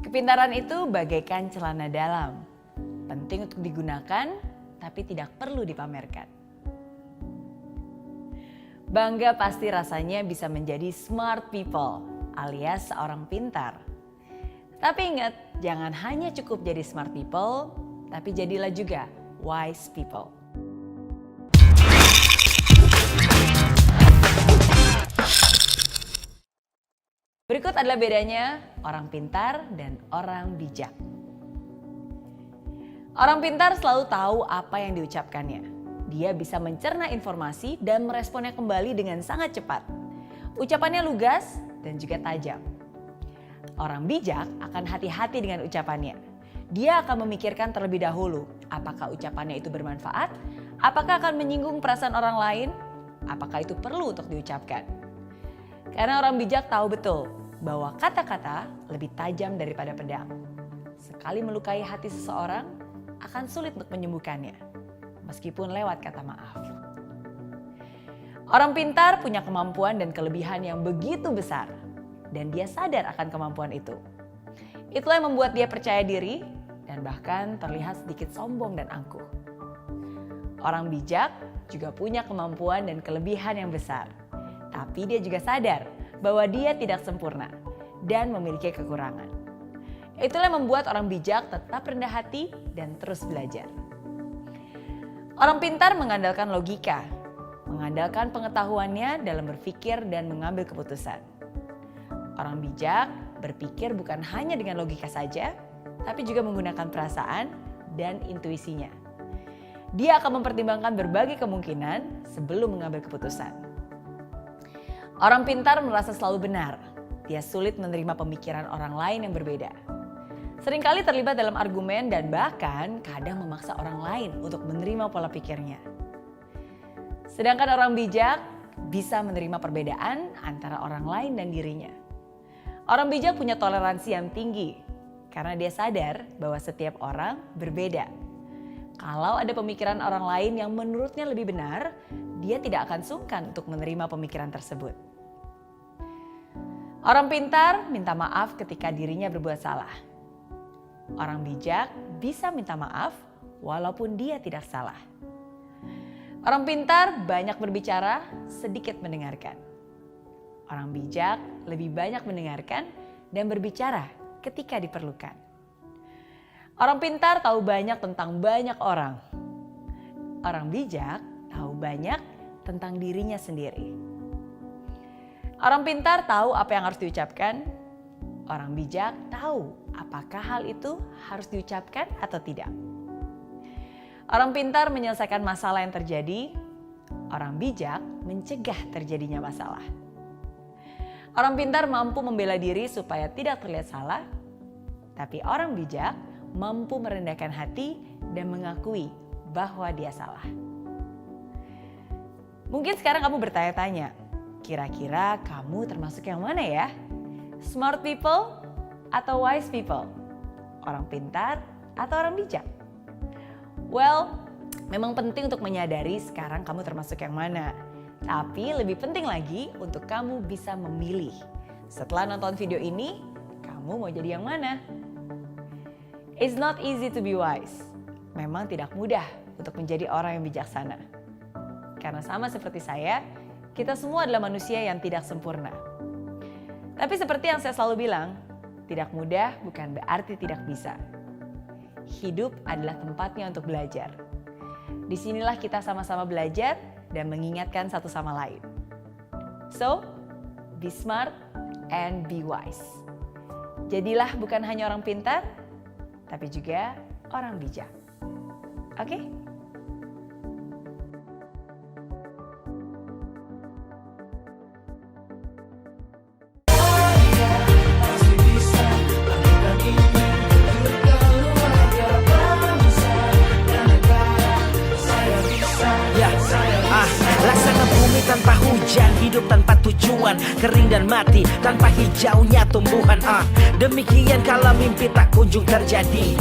Kepintaran itu bagaikan celana dalam, penting untuk digunakan tapi tidak perlu dipamerkan. Bangga pasti rasanya bisa menjadi smart people alias seorang pintar. Tapi ingat, jangan hanya cukup jadi smart people, tapi jadilah juga wise people. Berikut adalah bedanya orang pintar dan orang bijak. Orang pintar selalu tahu apa yang diucapkannya. Dia bisa mencerna informasi dan meresponnya kembali dengan sangat cepat. Ucapannya lugas dan juga tajam. Orang bijak akan hati-hati dengan ucapannya. Dia akan memikirkan terlebih dahulu apakah ucapannya itu bermanfaat, apakah akan menyinggung perasaan orang lain, apakah itu perlu untuk diucapkan. Karena orang bijak tahu betul bahwa kata-kata lebih tajam daripada pedang. Sekali melukai hati seseorang, akan sulit untuk menyembuhkannya, meskipun lewat kata maaf. Orang pintar punya kemampuan dan kelebihan yang begitu besar, dan dia sadar akan kemampuan itu. Itulah yang membuat dia percaya diri, dan bahkan terlihat sedikit sombong dan angkuh. Orang bijak juga punya kemampuan dan kelebihan yang besar, tapi dia juga sadar bahwa dia tidak sempurna dan memiliki kekurangan. Itulah yang membuat orang bijak tetap rendah hati dan terus belajar. Orang pintar mengandalkan logika, mengandalkan pengetahuannya dalam berpikir dan mengambil keputusan. Orang bijak berpikir bukan hanya dengan logika saja, tapi juga menggunakan perasaan dan intuisinya. Dia akan mempertimbangkan berbagai kemungkinan sebelum mengambil keputusan. Orang pintar merasa selalu benar. Dia sulit menerima pemikiran orang lain yang berbeda. Seringkali terlibat dalam argumen dan bahkan kadang memaksa orang lain untuk menerima pola pikirnya. Sedangkan orang bijak bisa menerima perbedaan antara orang lain dan dirinya. Orang bijak punya toleransi yang tinggi karena dia sadar bahwa setiap orang berbeda. Kalau ada pemikiran orang lain yang menurutnya lebih benar, dia tidak akan sungkan untuk menerima pemikiran tersebut. Orang pintar minta maaf ketika dirinya berbuat salah. Orang bijak bisa minta maaf walaupun dia tidak salah. Orang pintar banyak berbicara, sedikit mendengarkan. Orang bijak lebih banyak mendengarkan dan berbicara ketika diperlukan. Orang pintar tahu banyak tentang banyak orang. Orang bijak tahu banyak tentang dirinya sendiri. Orang pintar tahu apa yang harus diucapkan. Orang bijak tahu apakah hal itu harus diucapkan atau tidak. Orang pintar menyelesaikan masalah yang terjadi. Orang bijak mencegah terjadinya masalah. Orang pintar mampu membela diri supaya tidak terlihat salah. Tapi orang bijak mampu merendahkan hati dan mengakui bahwa dia salah. Mungkin sekarang kamu bertanya-tanya, kira-kira kamu termasuk yang mana ya? Smart people atau wise people? Orang pintar atau orang bijak? Well, memang penting untuk menyadari sekarang kamu termasuk yang mana. Tapi lebih penting lagi untuk kamu bisa memilih. Setelah nonton video ini, kamu mau jadi yang mana? It's not easy to be wise. Memang tidak mudah untuk menjadi orang yang bijaksana. Karena sama seperti saya, kita semua adalah manusia yang tidak sempurna. Tapi seperti yang saya selalu bilang, tidak mudah bukan berarti tidak bisa. Hidup adalah tempatnya untuk belajar. Disinilah kita sama-sama belajar dan mengingatkan satu sama lain. So, be smart and be wise. Jadilah bukan hanya orang pintar, tapi juga orang bijak. Oke? Laksana bumi tanpa hujan, hidup tanpa tujuan, kering dan mati tanpa hijaunya tumbuhan. Demikian kalau mimpi tak kunjung terjadi.